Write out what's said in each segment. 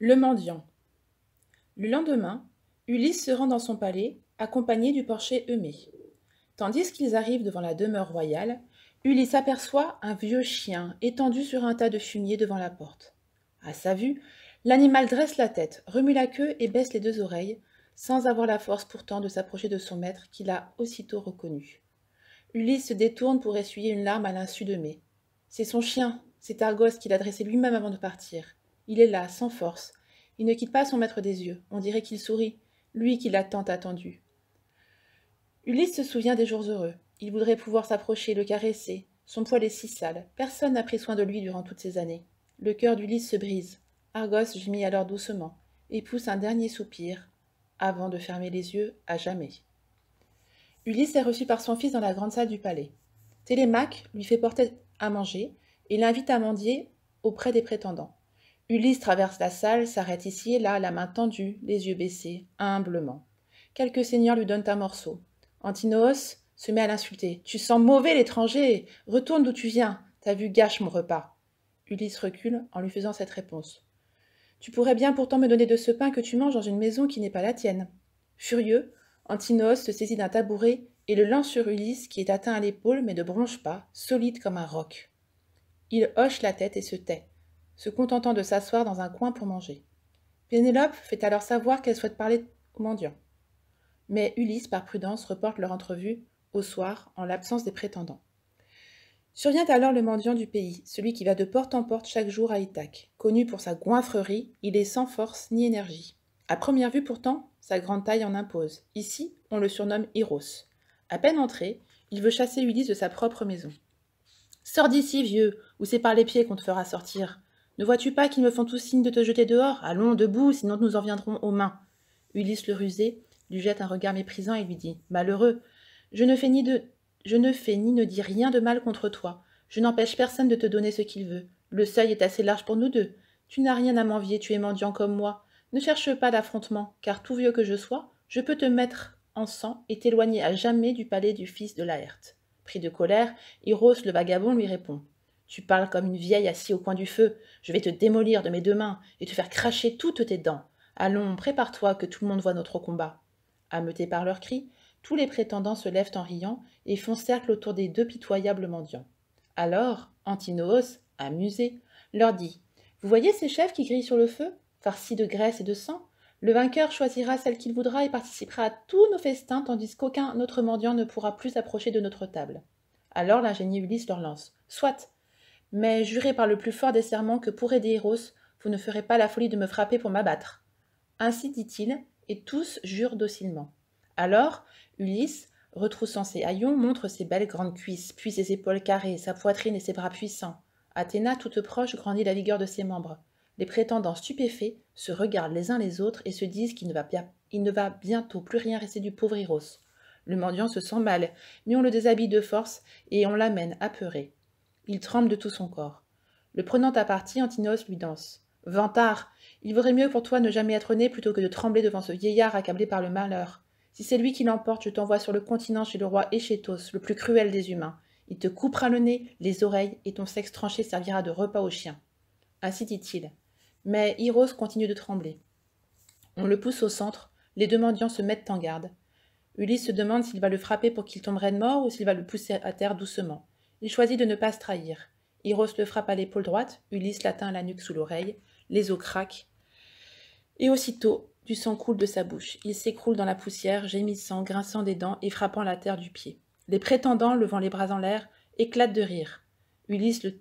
Le mendiant. Le lendemain, Ulysse se rend dans son palais, accompagné du porcher Eumée. Tandis qu'ils arrivent devant la demeure royale, Ulysse aperçoit un vieux chien étendu sur un tas de fumier devant la porte. À sa vue, l'animal dresse la tête, remue la queue et baisse les deux oreilles, sans avoir la force pourtant de s'approcher de son maître qu'il a aussitôt reconnu. Ulysse se détourne pour essuyer une larme à l'insu d'Eumée. C'est son chien, c'est Argos qui l'a dressé lui-même avant de partir. Il est là, sans force. Il ne quitte pas son maître des yeux. On dirait qu'il sourit, lui qui l'a tant attendu. Ulysse se souvient des jours heureux. Il voudrait pouvoir s'approcher, le caresser. Son poil est si sale. Personne n'a pris soin de lui durant toutes ces années. Le cœur d'Ulysse se brise. Argos gémit alors doucement et pousse un dernier soupir avant de fermer les yeux à jamais. Ulysse est reçu par son fils dans la grande salle du palais. Télémaque lui fait porter à manger et l'invite à mendier auprès des prétendants. Ulysse traverse la salle, s'arrête ici et là, la main tendue, les yeux baissés, humblement. Quelques seigneurs lui donnent un morceau. Antinoos se met à l'insulter. « Tu sens mauvais, l'étranger! Retourne d'où tu viens! Ta vue gâche mon repas! » Ulysse recule en lui faisant cette réponse. « Tu pourrais bien pourtant me donner de ce pain que tu manges dans une maison qui n'est pas la tienne. » Furieux, Antinoos se saisit d'un tabouret et le lance sur Ulysse qui est atteint à l'épaule mais ne bronche pas, solide comme un roc. Il hoche la tête et se tait, se contentant de s'asseoir dans un coin pour manger. Pénélope fait alors savoir qu'elle souhaite parler au mendiant. Mais Ulysse, par prudence, reporte leur entrevue au soir, en l'absence des prétendants. Survient alors le mendiant du pays, celui qui va de porte en porte chaque jour à Ithaque. Connu pour sa goinfrerie, il est sans force ni énergie. À première vue pourtant, sa grande taille en impose. Ici, on le surnomme Hyros. À peine entré, il veut chasser Ulysse de sa propre maison. « Sors d'ici, vieux, ou c'est par les pieds qu'on te fera sortir. Ne vois-tu pas qu'ils me font tous signe de te jeter dehors? Allons, debout, sinon nous en viendrons aux mains. » Ulysse le rusé lui jette un regard méprisant et lui dit « Malheureux, je ne fais ni ne dis rien de mal contre toi. Je n'empêche personne de te donner ce qu'il veut. Le seuil est assez large pour nous deux. Tu n'as rien à m'envier, tu es mendiant comme moi. Ne cherche pas d'affrontement, car tout vieux que je sois, je peux te mettre en sang et t'éloigner à jamais du palais du fils de Laërte. » Pris de colère, Hyros le vagabond lui répond. « Tu parles comme une vieille assise au coin du feu. Je vais te démolir de mes deux mains et te faire cracher toutes tes dents. Allons, prépare-toi que tout le monde voie notre combat. » Ameutés par leurs cris, tous les prétendants se lèvent en riant et font cercle autour des deux pitoyables mendiants. Alors, Antinoos, amusé, leur dit « Vous voyez ces chefs qui grillent sur le feu, farcis de graisse et de sang? Le vainqueur choisira celle qu'il voudra et participera à tous nos festins, tandis qu'aucun autre mendiant ne pourra plus approcher de notre table. » Alors l'ingénieux Ulysse leur lance « Soit, mais jurez par le plus fort des serments que pour aider Héros, vous ne ferez pas la folie de me frapper pour m'abattre. » Ainsi dit-il, et tous jurent docilement. Alors, Ulysse, retroussant ses haillons, montre ses belles grandes cuisses, puis ses épaules carrées, sa poitrine et ses bras puissants. Athéna, toute proche, grandit la vigueur de ses membres. Les prétendants stupéfaits se regardent les uns les autres et se disent qu'il ne va bientôt plus rien rester du pauvre Hyros. Le mendiant se sent mal, mais on le déshabille de force et on l'amène apeuré. Il tremble de tout son corps. Le prenant à partie, Antinoos lui danse. « Vantard, il vaudrait mieux pour toi ne jamais être né plutôt que de trembler devant ce vieillard accablé par le malheur. Si c'est lui qui l'emporte, je t'envoie sur le continent chez le roi Échétos, le plus cruel des humains. Il te coupera le nez, les oreilles, et ton sexe tranché servira de repas aux chiens. » Ainsi dit-il. Mais Hyros continue de trembler. On le pousse au centre, les deux mendiants se mettent en garde. Ulysse se demande s'il va le frapper pour qu'il tombe raide mort ou s'il va le pousser à terre doucement. Il choisit de ne pas se trahir. Hyros le frappe à l'épaule droite, Ulysse l'atteint à la nuque sous l'oreille, les os craquent, et aussitôt, du sang coule de sa bouche. Il s'écroule dans la poussière, gémissant, grinçant des dents et frappant la terre du pied. Les prétendants, levant les bras en l'air, éclatent de rire. Ulysse le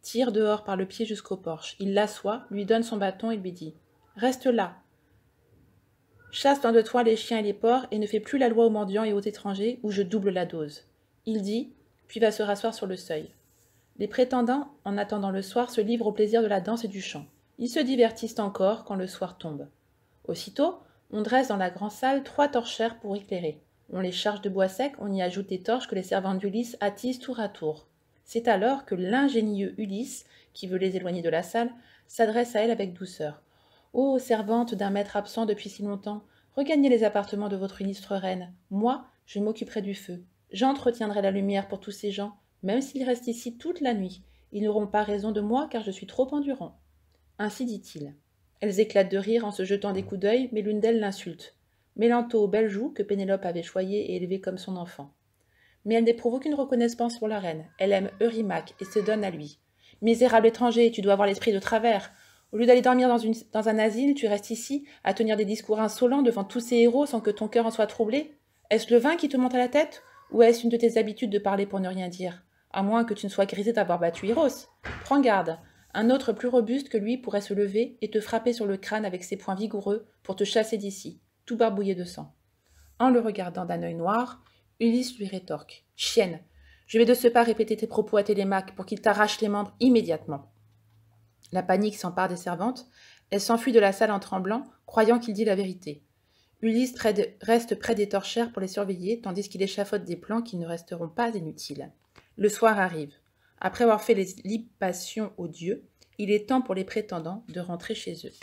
tire dehors par le pied jusqu'au porche. Il l'assoit, lui donne son bâton et lui dit « Reste là. Chasse loin de toi les chiens et les porcs et ne fais plus la loi aux mendiants et aux étrangers ou je double la dose. » Il dit, puis va se rasseoir sur le seuil. Les prétendants, en attendant le soir, se livrent au plaisir de la danse et du chant. Ils se divertissent encore quand le soir tombe. Aussitôt, on dresse dans la grande salle 3 torchères pour éclairer. On les charge de bois sec, on y ajoute des torches que les servantes d'Ulysse attisent tour à tour. C'est alors que l'ingénieux Ulysse, qui veut les éloigner de la salle, s'adresse à elle avec douceur. « Ô servante d'un maître absent depuis si longtemps, regagnez les appartements de votre illustre reine. Moi, je m'occuperai du feu. J'entretiendrai la lumière pour tous ces gens, même s'ils restent ici toute la nuit. Ils n'auront pas raison de moi car je suis trop endurant. » Ainsi dit-il. Elles éclatent de rire en se jetant des coups d'œil, mais l'une d'elles l'insulte. Mélanto aux belles joues que Pénélope avait choyées et élevées comme son enfant. Mais elle n'éprouve aucune reconnaissance pour la reine. Elle aime Eurymaque et se donne à lui. Misérable étranger, tu dois avoir l'esprit de travers. Au lieu d'aller dormir dans un asile, tu restes ici, à tenir des discours insolents devant tous ces héros sans que ton cœur en soit troublé. Est-ce le vin qui te monte à la tête? Ou est-ce une de tes habitudes de parler pour ne rien dire? À moins que tu ne sois grisé d'avoir battu Hyrros. Prends garde. Un autre plus robuste que lui pourrait se lever et te frapper sur le crâne avec ses poings vigoureux pour te chasser d'ici, tout barbouillé de sang. En le regardant d'un œil noir, Ulysse lui rétorque. « Chienne, je vais de ce pas répéter tes propos à Télémaque pour qu'il t'arrache les membres immédiatement. » La panique s'empare des servantes. Elle s'enfuit de la salle en tremblant, croyant qu'il dit la vérité. Ulysse reste près des torchères pour les surveiller, tandis qu'il échafaude des plans qui ne resteront pas inutiles. Le soir arrive. Après avoir fait les libations aux dieux, il est temps pour les prétendants de rentrer chez eux.